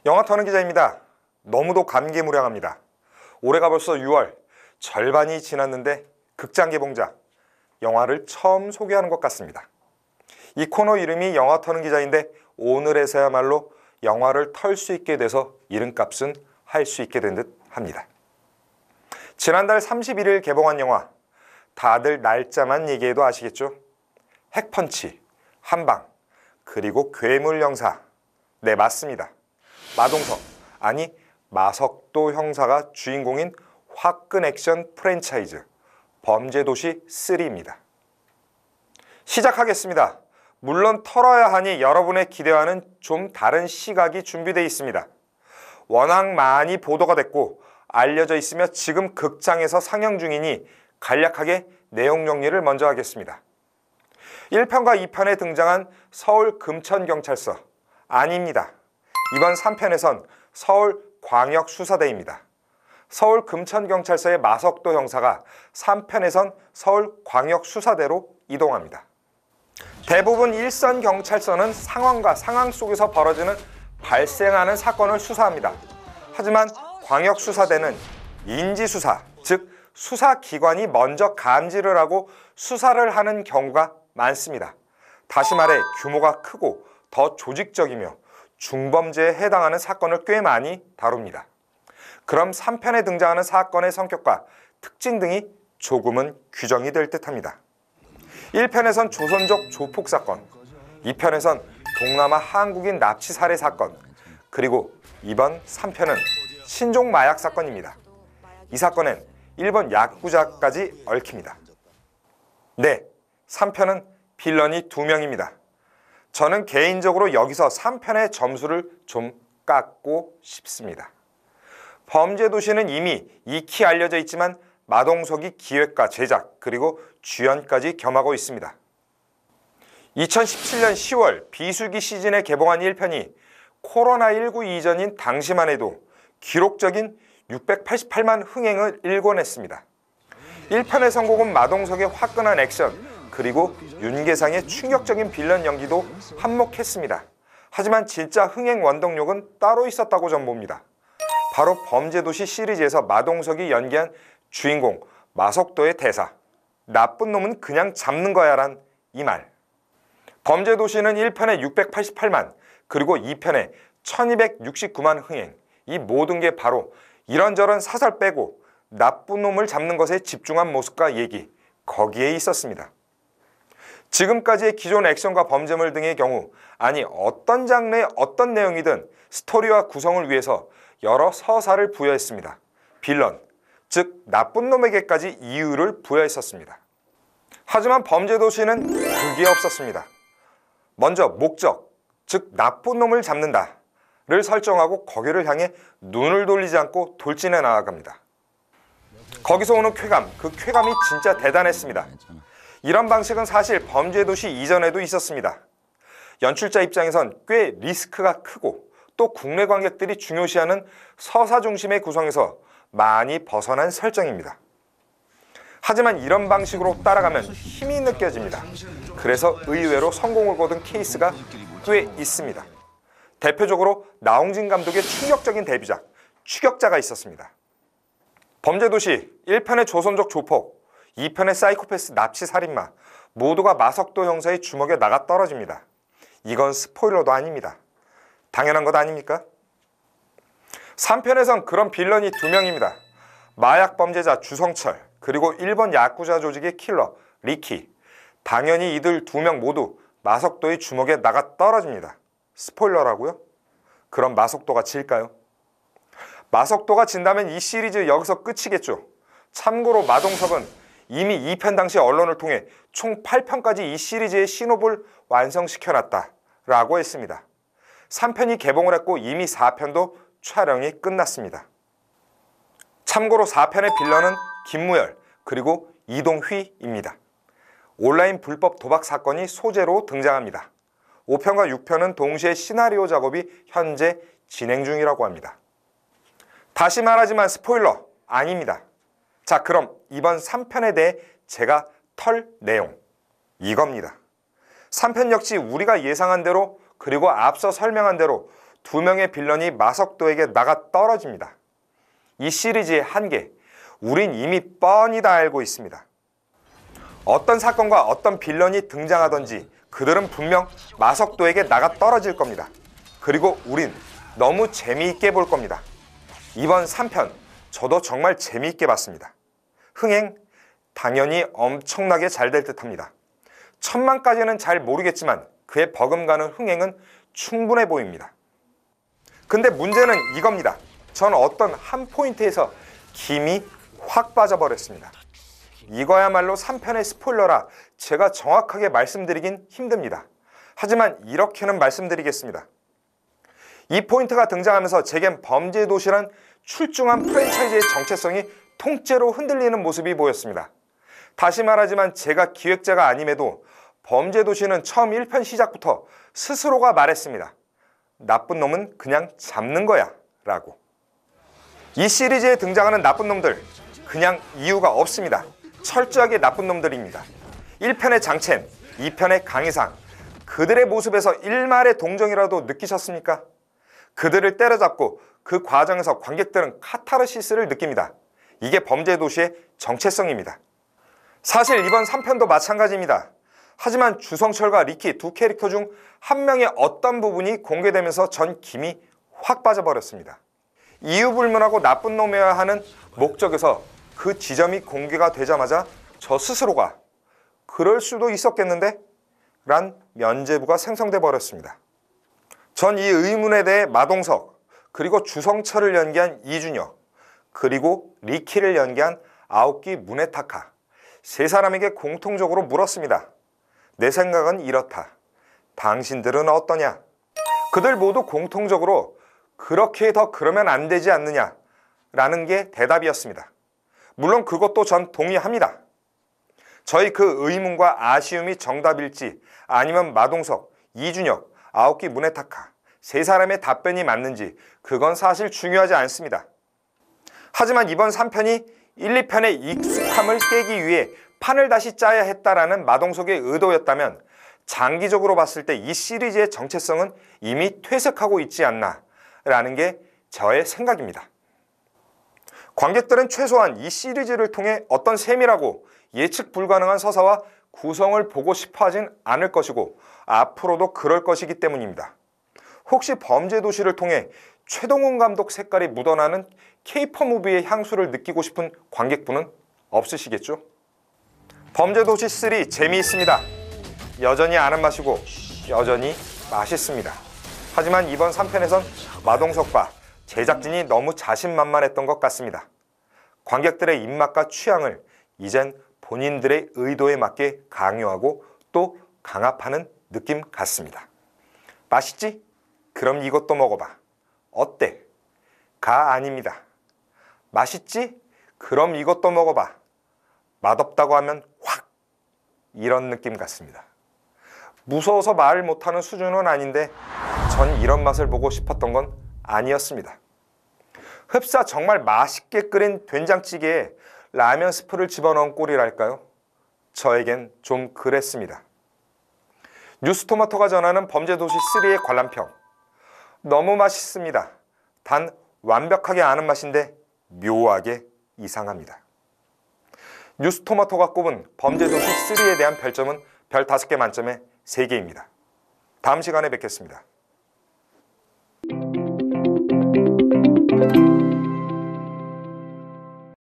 영화터는 기자입니다. 너무도 감개무량합니다. 올해가 벌써 6월, 절반이 지났는데 극장 개봉작, 영화를 처음 소개하는 것 같습니다. 이 코너 이름이 영화터는 기자인데 오늘에서야말로 영화를 털 수 있게 돼서 이름값은 할 수 있게 된 듯 합니다. 지난달 31일 개봉한 영화, 다들 날짜만 얘기해도 아시겠죠? 핵펀치, 한방, 그리고 괴물영사. 네, 맞습니다. 마동석, 아니 마석도 형사가 주인공인 화끈 액션 프랜차이즈 범죄도시 3입니다. 시작하겠습니다. 물론 털어야 하니 여러분의 기대와는 좀 다른 시각이 준비되어 있습니다. 워낙 많이 보도가 됐고 알려져 있으며 지금 극장에서 상영 중이니 간략하게 내용 정리를 먼저 하겠습니다. 1편과 2편에 등장한 서울 금천경찰서 아닙니다. 이번 3편에선 서울광역수사대입니다. 서울 금천경찰서의 마석도 형사가 3편에선 서울광역수사대로 이동합니다. 대부분 일선 경찰서는 상황과 상황 속에서 벌어지는 발생하는 사건을 수사합니다. 하지만 광역수사대는 인지수사, 즉 수사기관이 먼저 감지를 하고 수사를 하는 경우가 많습니다. 다시 말해 규모가 크고 더 조직적이며 중범죄에 해당하는 사건을 꽤 많이 다룹니다. 그럼 3편에 등장하는 사건의 성격과 특징 등이 조금은 규정이 될 듯합니다. 1편에선 조선족 조폭사건, 2편에선 동남아 한국인 납치 살해 사건, 그리고 이번 3편은 신종 마약 사건입니다. 이 사건엔 일본 야쿠자까지 얽힙니다. 네, 3편은 빌런이 2명입니다. 저는 개인적으로 여기서 3편의 점수를 좀 깎고 싶습니다. 범죄도시는 이미 익히 알려져 있지만 마동석이 기획과 제작 그리고 주연까지 겸하고 있습니다. 2017년 10월 비수기 시즌에 개봉한 1편이 코로나19 이전인 당시만 해도 기록적인 688만 흥행을 일궈냈습니다. 1편의 성공은 마동석의 화끈한 액션 그리고 윤계상의 충격적인 빌런 연기도 한몫했습니다. 하지만 진짜 흥행 원동력은 따로 있었다고 전 봅니다. 바로 범죄도시 시리즈에서 마동석이 연기한 주인공 마석도의 대사, 나쁜 놈은 그냥 잡는 거야 란 이 말. 범죄도시는 1편에 688만 그리고 2편에 1269만 흥행, 이 모든 게 바로 이런저런 사설 빼고 나쁜 놈을 잡는 것에 집중한 모습과 얘기, 거기에 있었습니다. 지금까지의 기존 액션과 범죄물 등의 경우, 아니 어떤 장르의 어떤 내용이든 스토리와 구성을 위해서 여러 서사를 부여했습니다. 빌런, 즉 나쁜 놈에게까지 이유를 부여했었습니다. 하지만 범죄도시는 그게 없었습니다. 먼저 목적, 즉 나쁜 놈을 잡는다를 설정하고 거기를 향해 눈을 돌리지 않고 돌진해 나아갑니다. 거기서 오는 쾌감, 그 쾌감이 진짜 대단했습니다. 이런 방식은 사실 범죄도시 이전에도 있었습니다. 연출자 입장에선 꽤 리스크가 크고 또 국내 관객들이 중요시하는 서사 중심의 구성에서 많이 벗어난 설정입니다. 하지만 이런 방식으로 따라가면 힘이 느껴집니다. 그래서 의외로 성공을 거둔 케이스가 꽤 있습니다. 대표적으로 나홍진 감독의 충격적인 데뷔작 추격자가 있었습니다. 범죄도시 1편의 조선족 조폭, 2편의 사이코패스 납치 살인마 모두가 마석도 형사의 주먹에 나가 떨어집니다. 이건 스포일러도 아닙니다. 당연한 것 아닙니까? 3편에선 그런 빌런이 2명입니다. 마약 범죄자 주성철 그리고 일본 야쿠자 조직의 킬러 리키. 당연히 이들 2명 모두 마석도의 주먹에 나가 떨어집니다. 스포일러라고요? 그럼 마석도가 질까요? 마석도가 진다면 이 시리즈 여기서 끝이겠죠. 참고로 마동석은 이미 2편 당시 언론을 통해 총 8편까지 이 시리즈의 신호를 완성시켜놨다 라고 했습니다. 3편이 개봉을 했고 이미 4편도 촬영이 끝났습니다. 참고로 4편의 빌런은 김무열 그리고 이동휘입니다. 온라인 불법 도박 사건이 소재로 등장합니다. 5편과 6편은 동시에 시나리오 작업이 현재 진행 중이라고 합니다. 다시 말하지만 스포일러 아닙니다. 자, 그럼 이번 3편에 대해 제가 털 내용 이겁니다. 3편 역시 우리가 예상한 대로 그리고 앞서 설명한 대로 두 명의 빌런이 마석도에게 나가 떨어집니다. 이 시리즈의 한계, 우린 이미 뻔히 다 알고 있습니다. 어떤 사건과 어떤 빌런이 등장하든지 그들은 분명 마석도에게 나가 떨어질 겁니다. 그리고 우린 너무 재미있게 볼 겁니다. 이번 3편 저도 정말 재미있게 봤습니다. 흥행 당연히 엄청나게 잘 될 듯합니다. 1000만까지는 잘 모르겠지만 그의 버금가는 흥행은 충분해 보입니다. 근데 문제는 이겁니다. 전 어떤 한 포인트에서 김이 확 빠져버렸습니다. 이거야말로 3편의 스포일러라 제가 정확하게 말씀드리긴 힘듭니다. 하지만 이렇게는 말씀드리겠습니다. 이 포인트가 등장하면서 제겐 범죄도시란 출중한 프랜차이즈의 정체성이 통째로 흔들리는 모습이 보였습니다. 다시 말하지만 제가 기획자가 아님에도 범죄도시는 처음 1편 시작부터 스스로가 말했습니다. 나쁜 놈은 그냥 잡는 거야 라고. 이 시리즈에 등장하는 나쁜 놈들 그냥 이유가 없습니다. 철저하게 나쁜 놈들입니다. 1편의 장첸, 2편의 강희상, 그들의 모습에서 일말의 동정이라도 느끼셨습니까? 그들을 때려잡고 그 과정에서 관객들은 카타르시스를 느낍니다. 이게 범죄도시의 정체성입니다. 사실 이번 3편도 마찬가지입니다. 하지만 주성철과 리키 두 캐릭터 중 한 명의 어떤 부분이 공개되면서 전 김이 확 빠져버렸습니다. 이유불문하고 나쁜 놈이어야 하는 목적에서 그 지점이 공개가 되자마자 저 스스로가 그럴 수도 있었겠는데? 란 면죄부가 생성돼 버렸습니다. 전 이 의문에 대해 마동석, 그리고 주성철을 연기한 이준혁, 그리고 리키를 연기한 아오키 무네타카 세 사람에게 공통적으로 물었습니다. 내 생각은 이렇다. 당신들은 어떠냐? 그들 모두 공통적으로 그렇게 더 그러면 안 되지 않느냐? 라는 게 대답이었습니다. 물론 그것도 전 동의합니다. 저희 그 의문과 아쉬움이 정답일지 아니면 마동석, 이준혁, 아오키 무네타카 세 사람의 답변이 맞는지 그건 사실 중요하지 않습니다. 하지만 이번 3편이 1, 2편의 익숙함을 깨기 위해 판을 다시 짜야 했다라는 마동석의 의도였다면 장기적으로 봤을 때 이 시리즈의 정체성은 이미 퇴색하고 있지 않나 라는 게 저의 생각입니다. 관객들은 최소한 이 시리즈를 통해 어떤 세밀하고 예측 불가능한 서사와 구성을 보고 싶어 하진 않을 것이고 앞으로도 그럴 것이기 때문입니다. 혹시 범죄도시를 통해 최동훈 감독 색깔이 묻어나는 케이팝 무비의 향수를 느끼고 싶은 관객분은 없으시겠죠? 범죄도시 3 재미있습니다. 여전히 아는 맛이고 여전히 맛있습니다. 하지만 이번 3편에선 마동석과 제작진이 너무 자신만만했던 것 같습니다. 관객들의 입맛과 취향을 이젠 본인들의 의도에 맞게 강요하고 또 강압하는 느낌 같습니다. 맛있지? 그럼 이것도 먹어봐. 어때? 가 아닙니다. 맛있지? 그럼 이것도 먹어봐. 맛없다고 하면 확! 이런 느낌 같습니다. 무서워서 말을 못하는 수준은 아닌데 전 이런 맛을 보고 싶었던 건 아니었습니다. 흡사 정말 맛있게 끓인 된장찌개에 라면 스프를 집어넣은 꼴이랄까요? 저에겐 좀 그랬습니다. 뉴스토마토가 전하는 범죄도시 3의 관람평. 너무 맛있습니다. 단 완벽하게 아는 맛인데 묘하게 이상합니다. 뉴스토마토가 꼽은 범죄도시 3에 대한 별점은 별 5개 만점에 3개입니다. 다음 시간에 뵙겠습니다.